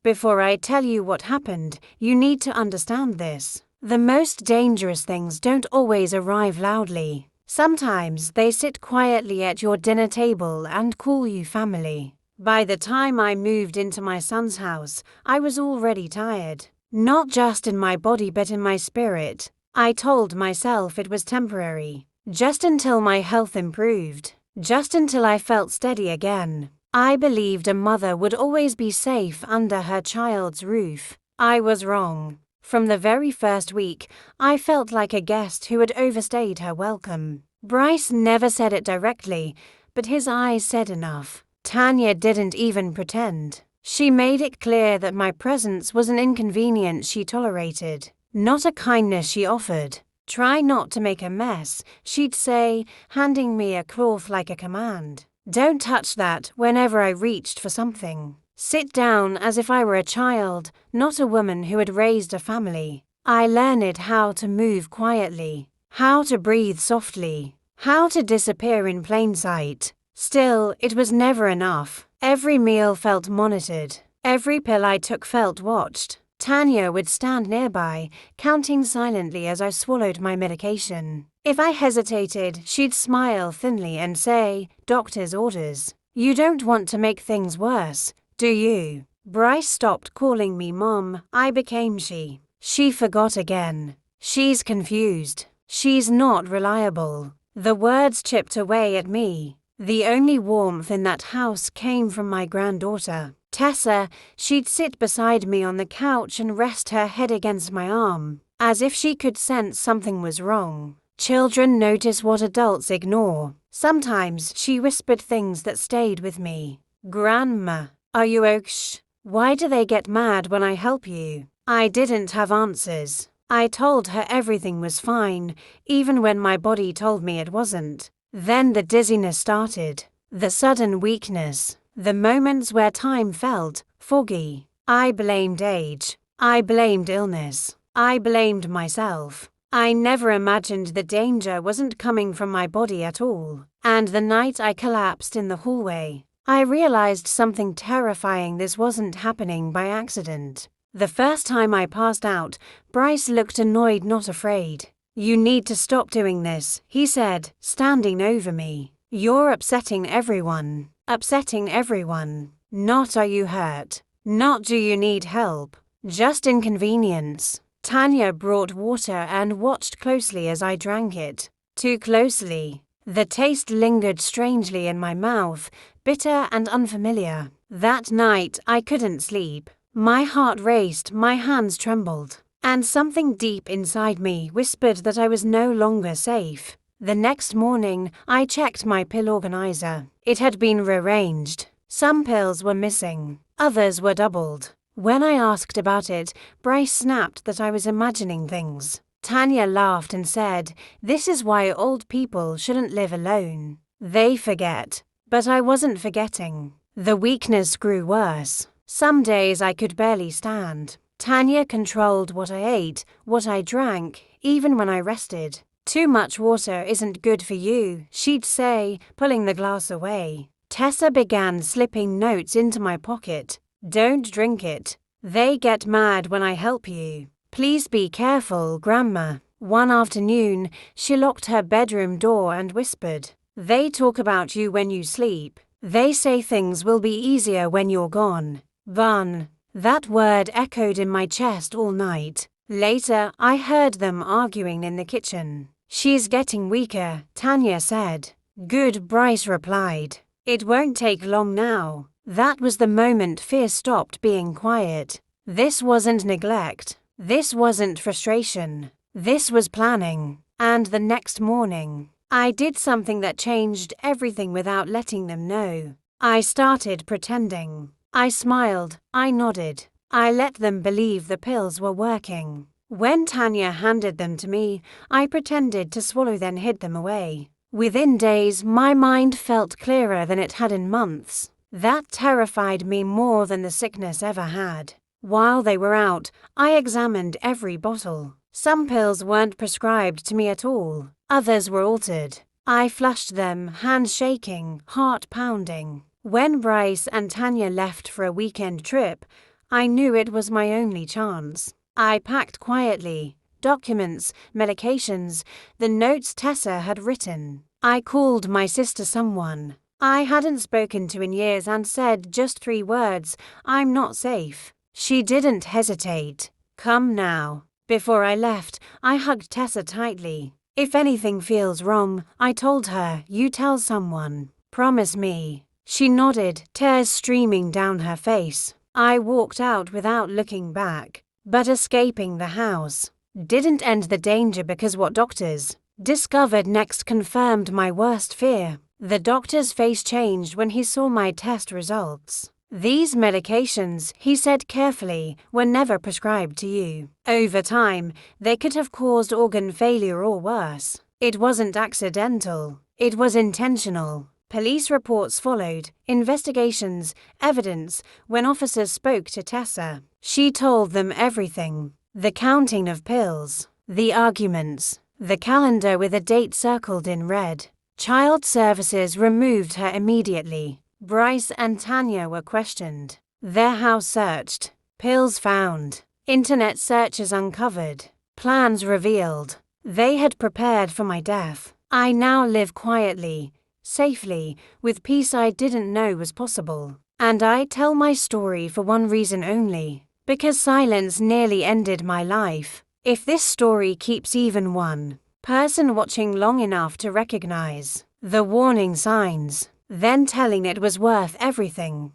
Before I tell you what happened, you need to understand this. The most dangerous things don't always arrive loudly. Sometimes they sit quietly at your dinner table and call you family. By the time I moved into my son's house, I was already tired. Not just in my body but in my spirit. I told myself it was temporary. Just until my health improved. Just until I felt steady again. I believed a mother would always be safe under her child's roof. I was wrong. From the very first week, I felt like a guest who had overstayed her welcome. Bryce never said it directly, but his eyes said enough. Tanya didn't even pretend. She made it clear that my presence was an inconvenience she tolerated, not a kindness she offered. Try not to make a mess, she'd say, handing me a cloth like a command. Don't touch that whenever I reached for something. Sit down as if I were a child, not a woman who had raised a family. I learned how to move quietly, how to breathe softly, how to disappear in plain sight. Still, it was never enough. Every meal felt monitored. Every pill I took felt watched. Tanya would stand nearby, counting silently as I swallowed my medication. If I hesitated, she'd smile thinly and say, "Doctor's orders. You don't want to make things worse, do you?" Bryce stopped calling me Mom. I became she. She forgot again. She's confused. She's not reliable. The words chipped away at me. The only warmth in that house came from my granddaughter. Tessa. She'd sit beside me on the couch and rest her head against my arm, as if she could sense something was wrong. Children notice what adults ignore. Sometimes she whispered things that stayed with me. "Grandma, are you okay? Why do they get mad when I help you?" I didn't have answers. I told her everything was fine, even when my body told me it wasn't. Then the dizziness started. The sudden weakness. The moments where time felt foggy. I blamed age. I blamed illness. I blamed myself. I never imagined the danger wasn't coming from my body at all. And the night I collapsed in the hallway, I realized something terrifying. This wasn't happening by accident. The first time I passed out, Bryce looked annoyed, not afraid. "You need to stop doing this," he said, standing over me. "You're upsetting everyone. Upsetting everyone. Not are you hurt. Not do you need help. Just inconvenience." Tanya brought water and watched closely as I drank it. Too closely. The taste lingered strangely in my mouth, bitter and unfamiliar. That night I couldn't sleep. My heart raced, my hands trembled, and something deep inside me whispered that I was no longer safe. The next morning, I checked my pill organizer. It had been rearranged. Some pills were missing. Others were doubled. When I asked about it, Bryce snapped that I was imagining things. Tanya laughed and said, "This is why old people shouldn't live alone. They forget." But I wasn't forgetting. The weakness grew worse. Some days I could barely stand. Tanya controlled what I ate, what I drank, even when I rested. "Too much water isn't good for you," she'd say, pulling the glass away. Tessa began slipping notes into my pocket. "Don't drink it. They get mad when I help you. Please be careful, Grandma." One afternoon, she locked her bedroom door and whispered, "They talk about you when you sleep. They say things will be easier when you're gone." Bun. That word echoed in my chest all night. Later, I heard them arguing in the kitchen. "She's getting weaker," Tanya said. "Good," Bryce replied. "It won't take long now." That was the moment fear stopped being quiet. This wasn't neglect. This wasn't frustration. This was planning. And the next morning, I did something that changed everything without letting them know. I started pretending. I smiled. I nodded. I let them believe the pills were working. When Tanya handed them to me, I pretended to swallow, then hid them away. Within days, my mind felt clearer than it had in months. That terrified me more than the sickness ever had. While they were out, I examined every bottle. Some pills weren't prescribed to me at all. Others were altered. I flushed them, hands shaking, heart pounding. When Bryce and Tanya left for a weekend trip, I knew it was my only chance. I packed quietly. Documents, medications, the notes Tessa had written. I called my sister someone I hadn't spoken to in years and said just 3 words, "I'm not safe." She didn't hesitate. "Come now." Before I left, I hugged Tessa tightly. "If anything feels wrong," I told her, "you tell someone. Promise me." She nodded, tears streaming down her face. I walked out without looking back. But escaping the house didn't end the danger, because what doctors discovered next confirmed my worst fear. The doctor's face changed when he saw my test results. "These medications," he said carefully, "were never prescribed to you. Over time, they could have caused organ failure or worse. It wasn't accidental. It was intentional." Police reports followed, investigations, evidence. When officers spoke to Tessa, she told them everything. The counting of pills, the arguments, the calendar with a date circled in red. Child Services removed her immediately. Bryce and Tanya were questioned. Their house searched. Pills found. Internet searches uncovered. Plans revealed. They had prepared for my death. I now live quietly, safely, with peace I didn't know was possible. And I tell my story for one reason only, because silence nearly ended my life. If this story keeps even one person watching long enough to recognize the warning signs, then telling it was worth everything.